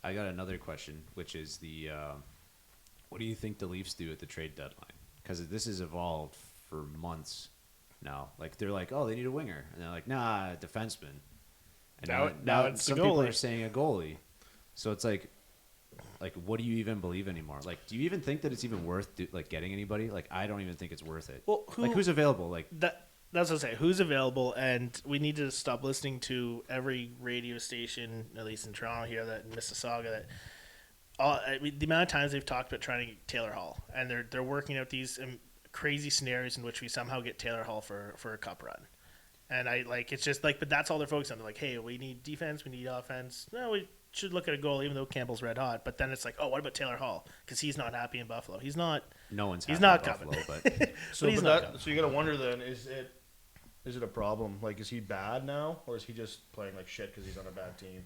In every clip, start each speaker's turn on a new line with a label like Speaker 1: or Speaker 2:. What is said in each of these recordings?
Speaker 1: I got another question, which is what do you think the Leafs do at the trade deadline? Because this has evolved for months now. Like, they're like, oh, they need a winger. And they're like, nah, a defenseman. And now
Speaker 2: it's
Speaker 1: some
Speaker 2: a
Speaker 1: people
Speaker 2: goalie.
Speaker 1: are saying a goalie. So it's like, what do you even believe anymore? Like, do you even think that it's even worth getting anybody? Like, I don't even think it's worth it.
Speaker 2: Well,
Speaker 1: who's available? Like
Speaker 2: that's what I say. Who's available? And we need to stop listening to every radio station, at least in Toronto here, that in Mississauga, the amount of times they've talked about trying to get Taylor Hall, and they're working out these crazy scenarios in which we somehow get Taylor Hall for a cup run. And it's just but that's all they're focused on. They're like, hey, we need defense, we need offense. No, we should look at a goal, even though Campbell's red hot. But then it's like, oh, what about Taylor Hall? Because he's not happy in Buffalo. He's not.
Speaker 1: No one's.
Speaker 2: He's
Speaker 1: happy
Speaker 2: not
Speaker 1: in Buffalo,
Speaker 2: coming.
Speaker 1: but
Speaker 3: So
Speaker 2: he's not coming.
Speaker 3: So you got to wonder then, is it a problem? Like, is he bad now, or is he just playing like shit because he's on a bad team?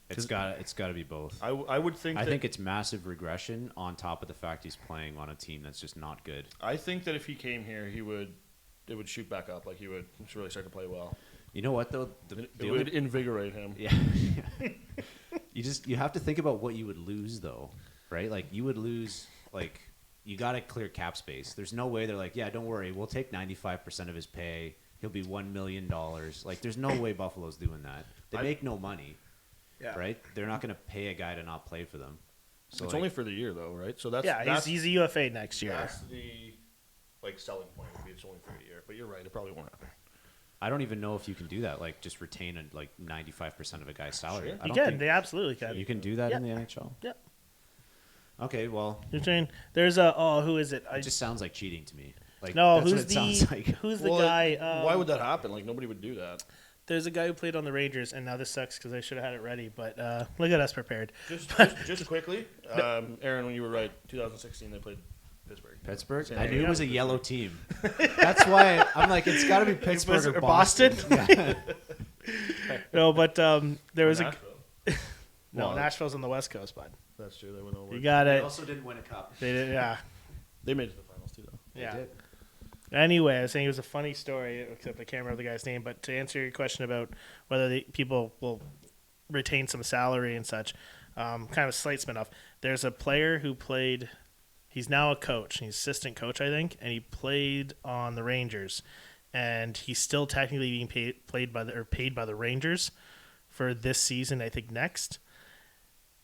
Speaker 1: it's got to be both.
Speaker 3: I would think.
Speaker 1: I think it's massive regression on top of the fact he's playing on a team that's just not good.
Speaker 3: I think that if he came here, it would shoot back up. Like, he would really start to play well.
Speaker 1: You know what though?
Speaker 3: It would invigorate him.
Speaker 1: Yeah. You have to think about what you would lose though, right? Like, you would lose you got to clear cap space. There's no way they're like, yeah, don't worry, we'll take 95% of his pay. He'll be $1 million. Like, there's no way Buffalo's doing that. They make no money, right? They're not going to pay a guy to not play for them. So
Speaker 3: it's only for the year though, right? So
Speaker 2: he's a UFA next year.
Speaker 3: That's the selling point. Would be it's only for a year, but you're right. It probably won't happen.
Speaker 1: I don't even know if you can do that. Like, just retain 95% of a guy's salary.
Speaker 3: Sure.
Speaker 1: I
Speaker 2: You
Speaker 1: don't
Speaker 2: can.
Speaker 1: think
Speaker 2: They absolutely can.
Speaker 1: you can do that in the NHL.
Speaker 2: Yeah.
Speaker 1: Okay, well,
Speaker 2: You're saying there's who is it?
Speaker 1: it just sounds like cheating to me. Like,
Speaker 2: No,
Speaker 1: that's
Speaker 2: who's
Speaker 1: what it sounds like.
Speaker 2: who's the guy?
Speaker 3: Why would that happen? Like, nobody would do that.
Speaker 2: There's a guy who played on the Rangers, and now this sucks because I should have had it ready. But look at us prepared.
Speaker 3: Just quickly, Aaron, when you were right, 2016 they played Pittsburgh.
Speaker 1: Pittsburgh?
Speaker 3: San
Speaker 1: I knew
Speaker 3: Diego.
Speaker 1: it was a yellow team. That's why I'm like, it's got to be Pittsburgh or Boston. Yeah.
Speaker 2: No, but there was
Speaker 3: Nashville.
Speaker 2: no
Speaker 3: Well,
Speaker 2: Nashville's on the West Coast, bud.
Speaker 3: That's true. They went over.
Speaker 2: You got
Speaker 1: They
Speaker 2: it.
Speaker 1: also didn't win a cup.
Speaker 2: They did, yeah.
Speaker 3: They made it to the finals too, though.
Speaker 1: They
Speaker 2: Yeah.
Speaker 1: did.
Speaker 2: Anyway, I was saying it was a funny story, except I can't remember the guy's name. But to answer your question about whether the people will retain some salary and such, kind of a slight spin-off. There's a player who played. He's now a coach. He's assistant coach, I think, and he played on the Rangers, and he's still technically being paid by the Rangers for this season. I think next.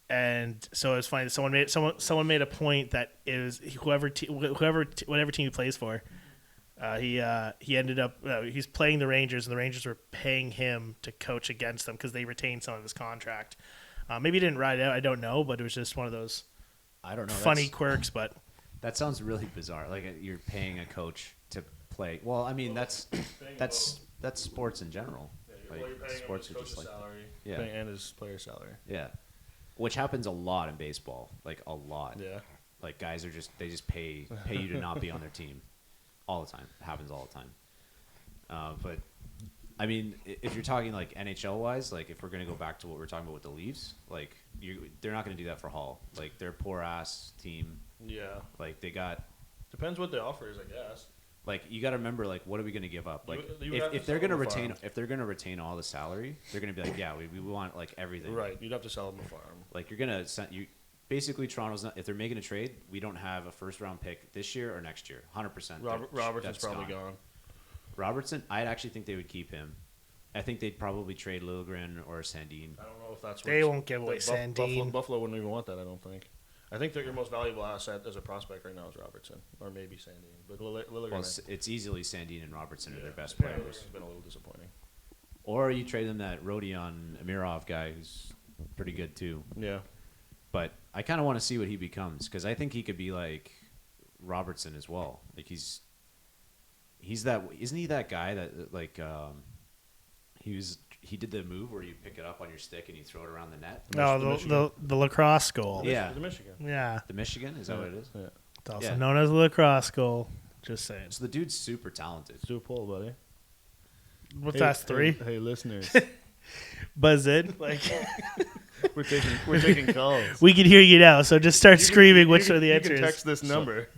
Speaker 2: And so it was funny. Someone made a point that it was whatever team he plays for. He ended up he's playing the Rangers, and the Rangers were paying him to coach against them because they retained some of his contract. Maybe he didn't write it out. I don't know, but it was just one of those
Speaker 1: I don't know.
Speaker 2: funny quirks. But
Speaker 1: That sounds really bizarre. Like, you're paying a coach to play. Well, I mean, that's sports in general.
Speaker 3: You're paying
Speaker 1: Sports
Speaker 3: him
Speaker 1: are
Speaker 3: his
Speaker 1: just
Speaker 3: coach's
Speaker 1: like,
Speaker 3: salary,
Speaker 1: yeah.
Speaker 3: and his player's salary.
Speaker 1: Yeah, which happens a lot in baseball. Like, a lot.
Speaker 3: Yeah.
Speaker 1: Like, guys they just pay you to not be on their team all the time. It happens all the time. But I mean, if you're talking like NHL wise, like if we're gonna go back to what we're talking about with the Leafs, like they're not gonna do that for Hall. Like, they're a poor ass team.
Speaker 3: Yeah.
Speaker 1: Like, they got.
Speaker 3: Depends what the offer is, I guess.
Speaker 1: Like, you got to remember, like, what are we going to give up? Like,
Speaker 3: You would have
Speaker 1: if
Speaker 3: to
Speaker 1: they're
Speaker 3: sell
Speaker 1: going to
Speaker 3: them a
Speaker 1: retain,
Speaker 3: farm.
Speaker 1: if they're going to retain all the salary, they're going to be like, yeah, we want like everything.
Speaker 3: Right. You'd have to sell them a farm.
Speaker 1: Like, you're going to send you. Basically, Toronto's not. If they're making a trade, we don't have a first round pick this year or next year. 100%.
Speaker 3: Robertson's
Speaker 1: That's
Speaker 3: probably gone.
Speaker 1: Robertson, I actually think they would keep him. I think they'd probably trade Liljegren or Sandin.
Speaker 3: I don't know if that's.
Speaker 2: they won't give away Sandin.
Speaker 3: Buffalo wouldn't even want that. I don't think. I think that your most valuable asset as a prospect right now is Robertson, or maybe Sandin. But Liljegren.
Speaker 1: Well, it's easily Sandin and Robertson are their best
Speaker 3: It's
Speaker 1: players.
Speaker 3: been a little disappointing.
Speaker 1: Or you trade them that Rodion Amirov guy who's pretty good too.
Speaker 3: Yeah.
Speaker 1: But I kind of want to see what he becomes because I think he could be like Robertson as well. Like, he's that, isn't he that guy that like he did the move where you pick it up on your stick and you throw it around the net?
Speaker 2: No, the lacrosse goal.
Speaker 1: Yeah.
Speaker 3: The Michigan.
Speaker 2: Yeah.
Speaker 1: The Michigan, is that what it is?
Speaker 3: Yeah.
Speaker 2: It's also
Speaker 1: Yeah.
Speaker 2: known as the lacrosse goal. Just saying.
Speaker 1: So the dude's super talented.
Speaker 3: Let's do a poll, buddy.
Speaker 2: What's that, 3?
Speaker 3: Hey, listeners.
Speaker 2: Buzz in. Like,
Speaker 3: we're taking calls.
Speaker 2: we can hear you now, so just start screaming which are the
Speaker 3: You
Speaker 2: answers.
Speaker 3: can text this number.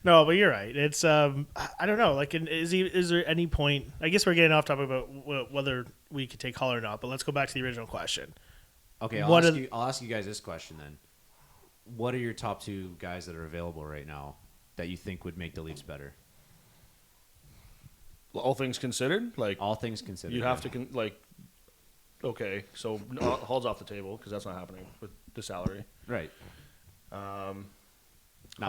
Speaker 2: No, but you're right. It's I don't know. Like, is there any point? I guess we're getting off topic about we could take Hull or not. But let's go back to the original question.
Speaker 1: Okay,
Speaker 2: What
Speaker 1: I'll ask you guys this question then. What are your top 2 guys that are available right now that you think would make the Leafs better?
Speaker 3: All things considered, like
Speaker 1: All things considered.
Speaker 3: you'd have to okay, so Hull's off the table because that's not happening with the salary.
Speaker 1: Right. Not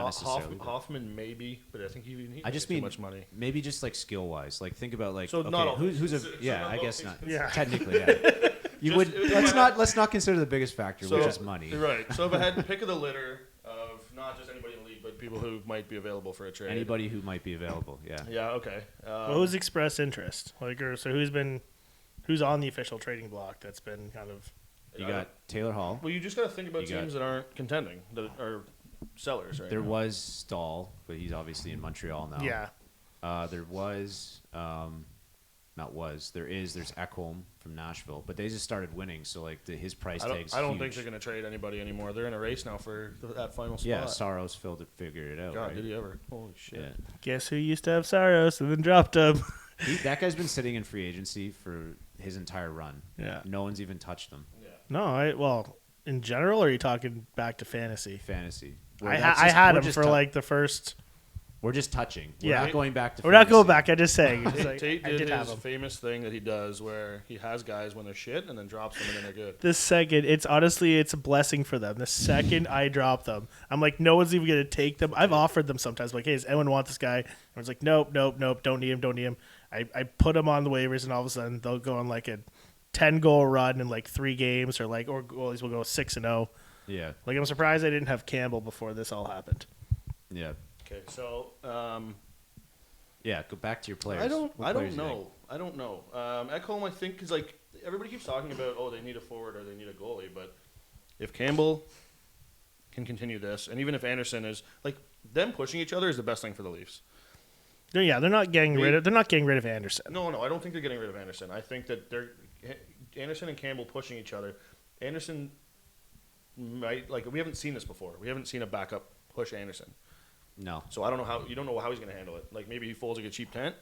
Speaker 1: necessarily.
Speaker 3: Hoffman maybe, but I think he
Speaker 1: I just
Speaker 3: too
Speaker 1: mean
Speaker 3: much money.
Speaker 1: maybe just like skill wise. Like think about like
Speaker 3: So
Speaker 1: okay,
Speaker 3: not all
Speaker 1: who's a
Speaker 3: things. So
Speaker 1: yeah,
Speaker 3: not
Speaker 1: I
Speaker 3: all
Speaker 1: guess
Speaker 3: things
Speaker 1: not.
Speaker 2: Yeah.
Speaker 1: Technically, yeah. You would let's not consider the biggest factor, which is money.
Speaker 3: Right. So if I had to pick of the litter of not just anybody in the league, but people who might be available for a trade.
Speaker 1: Anybody who might be available, yeah.
Speaker 3: Yeah. Okay.
Speaker 2: Well, who's expressed interest? Who's on the official trading block that's been kind of
Speaker 1: You got Taylor Hall.
Speaker 3: Well, you just got to think about
Speaker 1: You got-
Speaker 3: teams that aren't contending, that are sellers, right?
Speaker 1: There
Speaker 3: now.
Speaker 1: was Stahl, but he's obviously in Montreal now.
Speaker 2: yeah.
Speaker 1: There was there's Ekholm from Nashville, but they just started winning, so like his price tag's
Speaker 3: I don't
Speaker 1: huge.
Speaker 3: think they're going to trade anybody anymore. They're in a race now for that final spot.
Speaker 1: Yeah, Saros figured it out.
Speaker 3: God,
Speaker 1: right?
Speaker 3: did he ever? Holy shit.
Speaker 1: Yeah.
Speaker 2: Guess who used to have Saros and then dropped him?
Speaker 1: That guy's been sitting in free agency for his entire run.
Speaker 2: Yeah.
Speaker 1: No one's even touched him.
Speaker 2: No, in general, or are you talking back to fantasy?
Speaker 1: Fantasy.
Speaker 2: I had him for like the first.
Speaker 1: We're just touching. We're
Speaker 2: Yeah.
Speaker 1: not going back to
Speaker 2: We're not going
Speaker 1: fantasy.
Speaker 2: back. I just saying. It's like,
Speaker 3: Tate
Speaker 2: I
Speaker 3: did
Speaker 2: did have
Speaker 3: his
Speaker 2: him.
Speaker 3: famous thing that he does where he has guys when they're shit and then drops them and then they're good.
Speaker 2: This second, it's a blessing for them. The second I drop them, I'm like, no one's even gonna take them. I've offered them sometimes, like, hey, does anyone want this guy? Everyone's like, nope, don't need him. I put him on the waivers, and all of a sudden they'll go on like a 10-goal run in like 3 games, or goalies will go 6-0.
Speaker 1: Yeah.
Speaker 2: Like, I'm surprised I didn't have Campbell before this all happened.
Speaker 1: Yeah.
Speaker 3: Okay, so
Speaker 1: Yeah, go back to your players.
Speaker 3: I don't
Speaker 1: What players do you
Speaker 3: know. I don't know. Ekholm, I think, is like everybody keeps talking about, they need a forward or they need a goalie, but if Campbell can continue this, and even if Anderson is like them pushing each other is the best thing for the Leafs.
Speaker 2: They're not getting rid of Anderson.
Speaker 3: No, I don't think they're getting rid of Anderson. I think that they're Anderson and Campbell pushing each other. Anderson might we haven't seen this before. We haven't seen a backup push Anderson.
Speaker 1: No.
Speaker 3: So I don't know how he's going to handle it. Like maybe he folds like a cheap tent,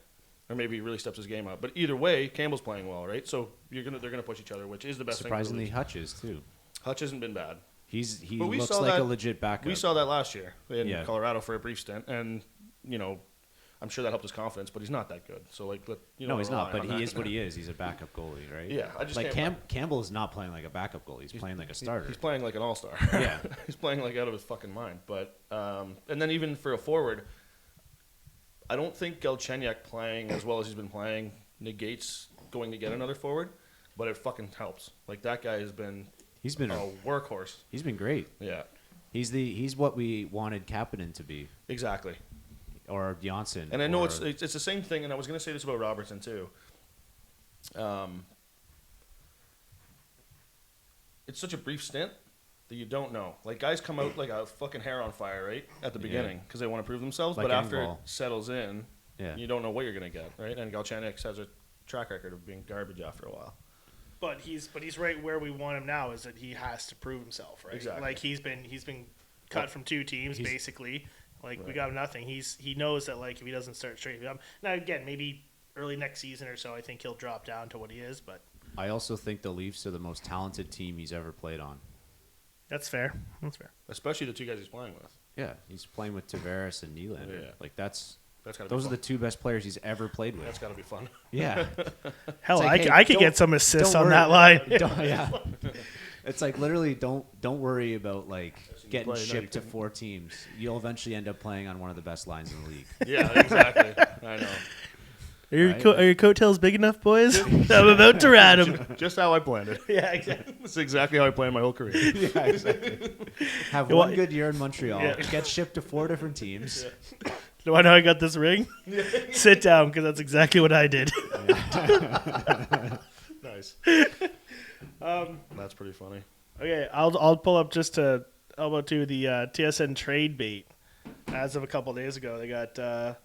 Speaker 3: or maybe he really steps his game up. But either way, Campbell's playing well, right? So they're gonna push each other, which is the best
Speaker 1: Surprisingly,
Speaker 3: thing. For
Speaker 1: Hutch is too.
Speaker 3: Hutch hasn't been bad.
Speaker 1: He
Speaker 3: But we
Speaker 1: looks
Speaker 3: saw
Speaker 1: like
Speaker 3: that-
Speaker 1: a legit backup.
Speaker 3: We saw that last year in
Speaker 1: Yeah.
Speaker 3: Colorado for a brief stint, and I'm sure that helped his confidence. But he's not that good. So
Speaker 1: No, he's not. But he is what he is. He's a backup goalie, right?
Speaker 3: Yeah, I just
Speaker 1: like
Speaker 3: can't-
Speaker 1: Campbell is not playing like a backup goalie. He's playing like a starter.
Speaker 3: He's playing like an all-star.
Speaker 1: Yeah.
Speaker 3: He's playing like out of his fucking mind. But and then even for a forward, I don't think Galchenyuk playing as well as he's been playing negates going to get another forward, but it fucking helps. Like that guy has been
Speaker 1: He's been
Speaker 3: a workhorse.
Speaker 1: He's been great.
Speaker 3: Yeah,
Speaker 1: He's what we wanted Kapanen to be,
Speaker 3: exactly.
Speaker 1: or Janssen.
Speaker 3: And I know
Speaker 1: or,
Speaker 3: it's the same thing. And I was going to say this about Robertson too. It's such a brief stint that you don't know. Like guys come out like a fucking hair on fire, right, at the beginning because they want to prove themselves.
Speaker 1: Like
Speaker 3: but after
Speaker 1: Engvall.
Speaker 3: it settles in,
Speaker 1: Yeah.
Speaker 3: you don't know what you're going to get, right? And Galchenyuk has a track record of being garbage after a while.
Speaker 2: But he's right where we want him now. Is that he has to prove himself, right?
Speaker 3: Exactly.
Speaker 2: Like he's been cut from 2 teams basically. Like we
Speaker 3: Right.
Speaker 2: got nothing. He knows that like if he doesn't start straight now again maybe early next season or so I think he'll drop down to what he is. But
Speaker 1: I also think the Leafs are the most talented team he's ever played on.
Speaker 2: that's fair.
Speaker 3: Especially the 2 guys he's playing with.
Speaker 1: Yeah, he's playing with Tavares and Nylander.
Speaker 3: Yeah.
Speaker 1: Like that's
Speaker 3: That's gotta
Speaker 1: those
Speaker 3: be
Speaker 1: are the 2 best players he's ever played with.
Speaker 3: That's got to be fun.
Speaker 1: Yeah.
Speaker 2: Hell,
Speaker 1: It's like, hey,
Speaker 2: I could
Speaker 1: don't-
Speaker 2: get some assists
Speaker 1: don't
Speaker 2: on
Speaker 1: worry.
Speaker 2: that line.
Speaker 1: Yeah. It's like literally don't worry about like getting
Speaker 3: play, no, you
Speaker 1: shipped to
Speaker 3: couldn't.
Speaker 1: 4 teams. You'll eventually end up playing on one of the best lines in the league.
Speaker 3: Yeah, exactly. I know.
Speaker 1: Right.
Speaker 2: Are your coattails big enough, boys? I'm about to rat them.
Speaker 3: Just how I planned it.
Speaker 2: Yeah, exactly.
Speaker 3: That's exactly how I planned my whole career.
Speaker 1: Yeah, exactly. Have
Speaker 2: You
Speaker 1: one
Speaker 2: want-
Speaker 1: good year in Montreal.
Speaker 2: Yeah.
Speaker 1: Get shipped to 4 different teams.
Speaker 2: Do I know I got this ring? Sit down, because that's exactly what I did.
Speaker 3: Nice. That's pretty funny.
Speaker 2: Okay, I'll pull up just to elbow to the TSN trade bait. As of a couple days ago, they got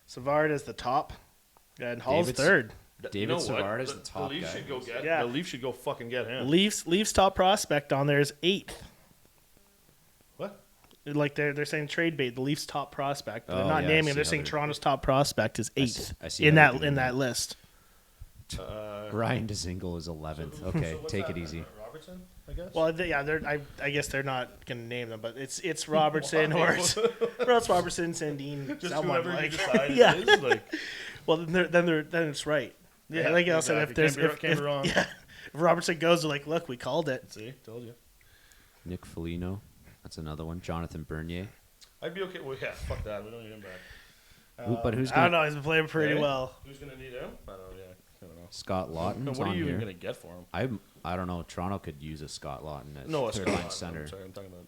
Speaker 2: Savard as the top, and Hall's
Speaker 1: David's-
Speaker 2: third.
Speaker 1: David Savard is the top
Speaker 3: The Leafs
Speaker 1: guy.
Speaker 3: should go get.
Speaker 2: Yeah.
Speaker 3: The Leafs should go fucking get him.
Speaker 2: Leafs top prospect on there is 8th.
Speaker 3: What?
Speaker 2: Like they're saying trade bait, the Leafs top prospect. But
Speaker 1: Oh,
Speaker 2: they're not
Speaker 1: yeah, I
Speaker 2: naming.
Speaker 1: see
Speaker 2: They're
Speaker 1: how
Speaker 2: saying
Speaker 1: they're-
Speaker 2: Toronto's top prospect is 8th
Speaker 1: I see
Speaker 2: in
Speaker 1: how
Speaker 2: that
Speaker 1: they're doing
Speaker 2: that list.
Speaker 1: Ryan Dzingel is 11th. Okay, take it easy.
Speaker 3: Robertson, I guess.
Speaker 2: Well, I guess they're not gonna name them, but it's Robertson or it's Robertson, Sandin,
Speaker 3: Just
Speaker 2: someone
Speaker 3: whoever you
Speaker 2: like
Speaker 3: decide
Speaker 2: yeah.
Speaker 3: it is. Like,
Speaker 2: Well, then it's right. Yeah, like I said, if there's
Speaker 3: can't be wrong.
Speaker 2: if Robertson goes, they're like, look, we called it.
Speaker 3: See, told you.
Speaker 1: Nick Foligno. That's another one. Jonathan Bernier.
Speaker 3: I'd be okay. Well, yeah, fuck that. We don't need him back.
Speaker 1: But who's
Speaker 2: I don't
Speaker 1: going to...
Speaker 2: know. He's been playing pretty
Speaker 3: Hey?
Speaker 2: well.
Speaker 3: Who's gonna need him? I don't know. Yeah, I don't know.
Speaker 1: Scott Lawton's
Speaker 3: What are
Speaker 1: on
Speaker 3: you
Speaker 1: here.
Speaker 3: even gonna get for him?
Speaker 1: I don't know. Toronto could use a Scott Lawton at
Speaker 3: No, a
Speaker 1: third
Speaker 3: Scott.
Speaker 1: line center.
Speaker 3: I'm sorry, I'm talking about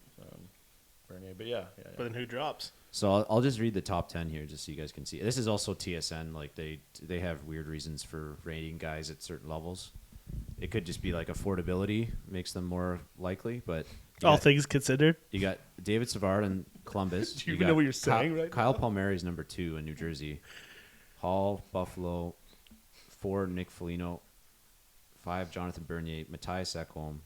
Speaker 3: Bernier. But yeah.
Speaker 2: But then who drops?
Speaker 1: So I'll just read the top 10 here just so you guys can see. This is also TSN. Like they have weird reasons for rating guys at certain levels. It could just be like affordability makes them more likely, but
Speaker 2: All things considered.
Speaker 1: you got David Savard in Columbus.
Speaker 3: Do you even
Speaker 1: got
Speaker 3: know what you're saying right
Speaker 1: Kyle
Speaker 3: now?
Speaker 1: Palmieri's number 2 in New Jersey. Hall, Buffalo, 4 Nick Foligno, 5 Jonathan Bernier, Matthias Ekholm,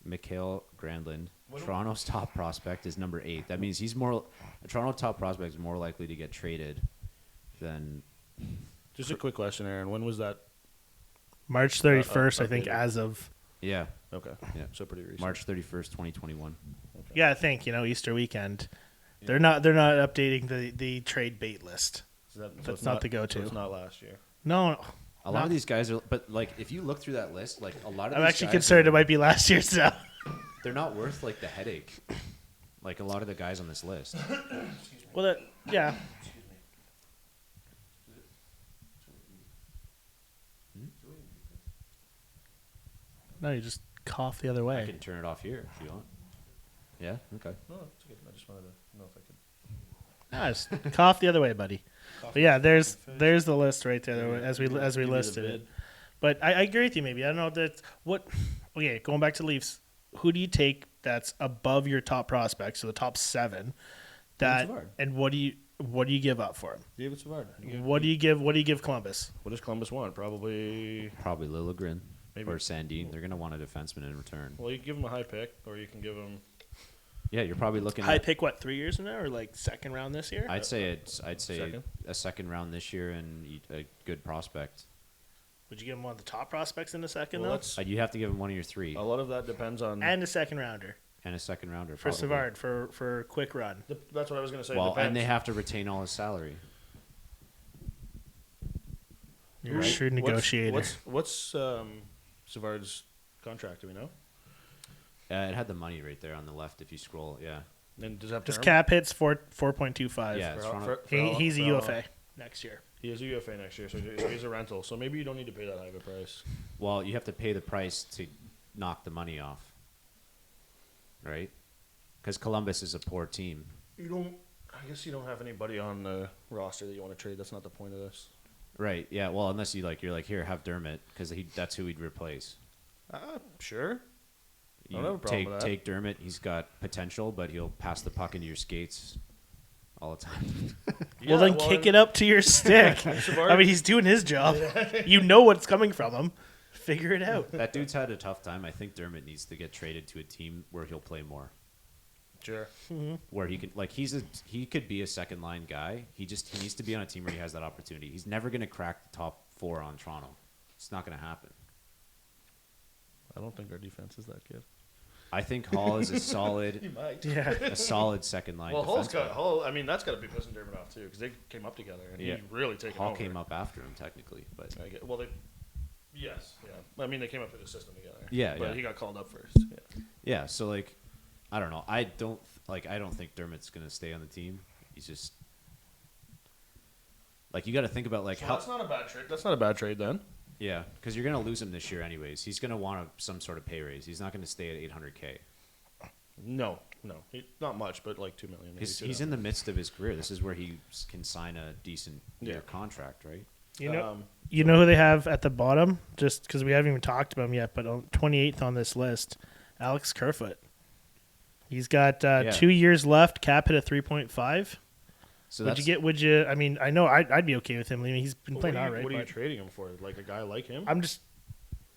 Speaker 1: Mikhail Granlund. Toronto's top prospect is number 8. That means Toronto's top prospect is more likely to get traded than.
Speaker 3: Just a quick question, Aaron. When was that?
Speaker 2: March 31st, I think,
Speaker 3: updated.
Speaker 2: as of.
Speaker 1: Yeah,
Speaker 3: Okay.
Speaker 1: yeah.
Speaker 3: So pretty recent.
Speaker 1: March 31st, 2021.
Speaker 2: Yeah, I think Easter weekend. They're not updating the trade bait list.
Speaker 3: So
Speaker 2: That's
Speaker 3: it's
Speaker 2: not the go-to.
Speaker 3: So it's not last year.
Speaker 2: No,
Speaker 1: A lot of these guys are, but like if you look through that list, like a lot of
Speaker 2: I'm
Speaker 1: these
Speaker 2: actually
Speaker 1: guys
Speaker 2: concerned it might be last year's now.
Speaker 1: they're not worth like the headache. Like a lot of the guys on this list.
Speaker 2: Well, yeah. No, you just cough the other
Speaker 1: I
Speaker 2: way.
Speaker 1: can turn it off here if you want. Yeah. Okay.
Speaker 3: No, it's good. I just wanted to know if I could.
Speaker 2: Ah, just cough the other way, buddy. But yeah, there's the list right there as we listed it. But I agree with you. Maybe I don't know that what. Okay, going back to Leafs, who do you take that's above your top prospects, so the top 7? That
Speaker 3: Savard.
Speaker 2: and what do you give up for him?
Speaker 3: David Savard.
Speaker 2: What do you give Columbus?
Speaker 3: What does Columbus want? Probably.
Speaker 1: Probably Liljegren
Speaker 3: Maybe.
Speaker 1: or Sandin. They're gonna want a defenseman in return.
Speaker 3: Well, you can give him a high pick, or you can give him.
Speaker 1: Yeah, you're probably looking
Speaker 2: High
Speaker 1: at.
Speaker 2: pick, what, 3 years from now, or like second round this year?
Speaker 1: I'd say
Speaker 3: Second?
Speaker 1: a second round this year and a good prospect.
Speaker 2: Would you give him one of the top prospects in the second
Speaker 3: Well,
Speaker 2: though?
Speaker 3: that's
Speaker 1: You have to give him one of your 3
Speaker 3: a lot of that depends on.
Speaker 2: And a second rounder
Speaker 1: and a second rounder
Speaker 2: for
Speaker 1: probably.
Speaker 2: Savard for quick run.
Speaker 3: That's what I was going to say.
Speaker 1: Well,
Speaker 3: Depends.
Speaker 1: and they have to retain all his salary.
Speaker 2: You're a shrewd negotiator.
Speaker 3: What's Savard's contract? Do we know?
Speaker 1: It had the money right there on the left if you scroll. Yeah.
Speaker 3: And does that have
Speaker 2: His
Speaker 3: term?
Speaker 2: cap hits 4.25.
Speaker 1: Yeah.
Speaker 3: For how-
Speaker 1: Toronto-
Speaker 3: for how-
Speaker 2: He's a
Speaker 3: for how long?
Speaker 2: UFA next year.
Speaker 3: He is a UFA next year, so he's a rental. So maybe you don't need to pay that high of a price.
Speaker 1: Well, you have to pay the price to knock the money off, right? Because Columbus is a poor team.
Speaker 3: You don't. I guess you don't have anybody on the roster that you want to trade. That's not the point of this.
Speaker 1: Right. Yeah. Well, unless you're like, here, have Dermott, because that's who he'd replace.
Speaker 3: Sure.
Speaker 1: You
Speaker 3: I don't have a problem
Speaker 1: take
Speaker 3: with that.
Speaker 1: take Dermott. He's got potential, but he'll pass the puck into your skates all the time.
Speaker 2: Well, then kick it up to your stick.
Speaker 3: Savard-
Speaker 2: I mean, he's doing his job. You know what's coming from him. Figure it out.
Speaker 1: That dude's had a tough time. I think Dermott needs to get traded to a team where he'll play more.
Speaker 3: Sure.
Speaker 1: Where he can, like, he could be a second line guy. He needs to be on a team where he has that opportunity. He's never going to crack the top 4 on Toronto. It's not going to happen.
Speaker 3: I don't think our defense is that good.
Speaker 1: I think Hall is a solid,
Speaker 3: might.
Speaker 2: Yeah.
Speaker 1: a solid second line.
Speaker 3: Well,
Speaker 1: defenseman.
Speaker 3: Hall. I mean, that's got to be pissing Dermott off too, because they came up together and
Speaker 1: Yeah.
Speaker 3: he's really taken
Speaker 1: Hall
Speaker 3: over.
Speaker 1: came up after him technically, but
Speaker 3: Well, they. Yes. Yeah. I mean, they came up with the system together.
Speaker 1: Yeah,
Speaker 3: But
Speaker 1: yeah.
Speaker 3: he got called up first. Yeah.
Speaker 1: yeah. So like, I don't know. I don't think Dermott's going to stay on the team. He's just like, you got to think about like
Speaker 3: So
Speaker 1: how.
Speaker 3: that's not a bad trade. That's not a bad trade then.
Speaker 1: Yeah, because you're going to lose him this year anyways. He's going to want some sort of pay raise. He's not going to stay at $800K.
Speaker 3: No. Not much, but like $2 million. maybe
Speaker 1: He's in the midst of his career. This is where he can sign a decent year contract, right?
Speaker 2: You know who they have at the bottom? Just because we haven't even talked about him yet, but on 28th on this list, Alex Kerfoot. He's got 2 years left. Cap hit at 3.5.
Speaker 1: So
Speaker 2: Would you? I mean, I know I'd be okay with him leaving. He's been playing all right.
Speaker 3: What are you
Speaker 2: but
Speaker 3: trading him for? Like a guy like him?
Speaker 2: I'm just.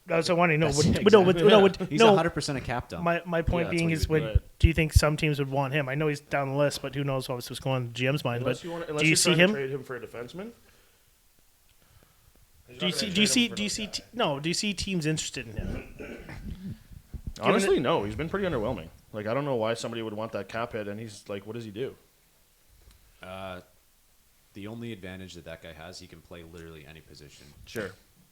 Speaker 2: That's what I want to know.
Speaker 1: That's
Speaker 2: He's
Speaker 1: He's 100% a cap dump.
Speaker 2: My point
Speaker 3: Yeah,
Speaker 2: being
Speaker 3: that's
Speaker 2: is,
Speaker 3: what he would.
Speaker 2: do you think some teams would want him? I know he's down the list, but who knows what's going on in GM's mind.
Speaker 3: Unless
Speaker 2: But
Speaker 3: you want,
Speaker 2: do you see him?
Speaker 3: Trade him for a defenseman?
Speaker 2: Do you see teams interested in him?
Speaker 3: Honestly, no. He's been pretty underwhelming. Like, I don't know why somebody would want that cap hit, and he's like, what does he do?
Speaker 1: The only advantage that guy has, he can play literally any position.
Speaker 3: Sure.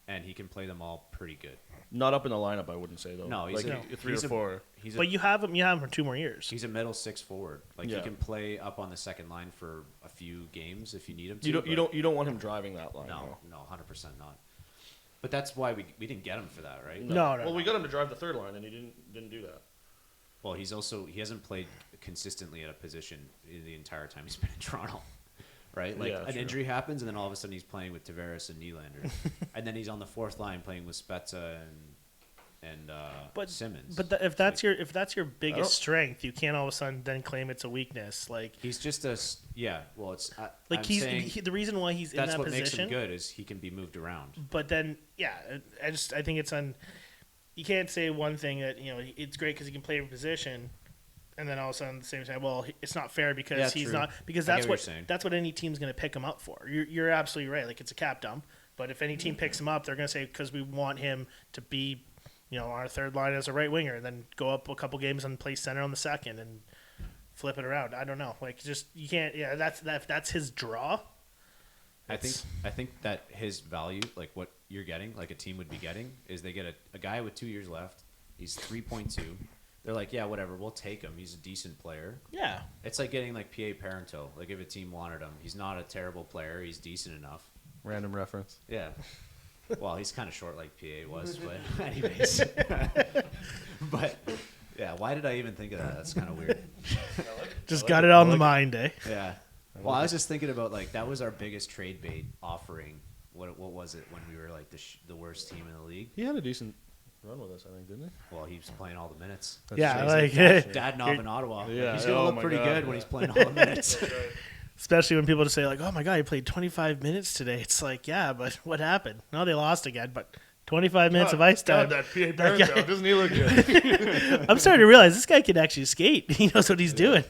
Speaker 1: And he can play them all pretty good.
Speaker 3: Not up in the lineup, I wouldn't say, though.
Speaker 1: No, he's
Speaker 3: like
Speaker 1: a,
Speaker 3: 3
Speaker 1: he's
Speaker 3: or 4.
Speaker 2: But you have him for 2 more years.
Speaker 1: He's a middle 6 forward. Like,
Speaker 3: Yeah.
Speaker 1: he can play up on the second line for a few games if you need him to.
Speaker 3: You don't want him driving that line.
Speaker 1: No, 100% not. But that's why we didn't get him for that, right?
Speaker 2: No.
Speaker 3: Well, we got him to drive the third line, and he didn't do that.
Speaker 1: Well, he hasn't played consistently at a position in the entire time he's been in Toronto, right? Like,
Speaker 3: Yeah,
Speaker 1: an
Speaker 3: true.
Speaker 1: injury happens, and then all of a sudden he's playing with Tavares and Nylander, and then he's on the fourth line playing with Spezza and Simmons.
Speaker 2: But if that's your biggest strength, you can't all of a sudden then claim it's a weakness. Like
Speaker 1: he's just well, it's
Speaker 2: like
Speaker 1: I'm
Speaker 2: he's
Speaker 1: saying
Speaker 2: the reason why he's in
Speaker 1: that's
Speaker 2: that
Speaker 1: what makes him
Speaker 2: position.
Speaker 1: good is he can be moved around.
Speaker 2: But then, I think it's you can't say one thing that it's great because he can play a position, and then all of a sudden at the same time, well, it's not fair because he's
Speaker 1: true.
Speaker 2: not because
Speaker 1: I
Speaker 2: that's
Speaker 1: get what you're saying.
Speaker 2: that's what any team's going to pick him up for. You're absolutely right. Like it's a cap dump, but if any team picks him up, they're going to say because we want him to be, our third line as a right winger, and then go up a couple games and play center on the second and flip it around. I don't know. Like just you can't. Yeah, that's his draw.
Speaker 1: I think that his value, like what you're getting, like a team would be getting, is they get a guy with 2 years left. He's 3.2. They're like, yeah, whatever, we'll take him. He's a decent player.
Speaker 2: Yeah.
Speaker 1: It's like getting like P.A. Parento. Like if a team wanted him, he's not a terrible player. He's decent enough.
Speaker 3: Random reference.
Speaker 1: Yeah. Well, he's kind of short like P.A. was, but anyways. But yeah, why did I even think of that? That's kind of weird.
Speaker 2: Just got it on the mind, eh?
Speaker 1: Yeah. Well, I was just thinking about like that was our biggest trade bait offering. What was it when we were like the worst team in the league?
Speaker 3: He had a decent run with us, I think, didn't he?
Speaker 1: Well, he was playing all the minutes.
Speaker 2: Dadnov
Speaker 1: in Ottawa.
Speaker 3: Yeah.
Speaker 1: He's gonna
Speaker 3: Oh
Speaker 1: look
Speaker 3: my
Speaker 1: pretty
Speaker 3: God,
Speaker 1: good when he's playing all the minutes.
Speaker 2: Especially when people just say like, "Oh my God, he played 25 minutes today." It's like, yeah, but what happened? No, they lost again, but 25 minutes of ice time.
Speaker 3: God, that P.A. Parento, doesn't he look good?
Speaker 2: I'm starting to realize this guy can actually skate. He knows what he's doing.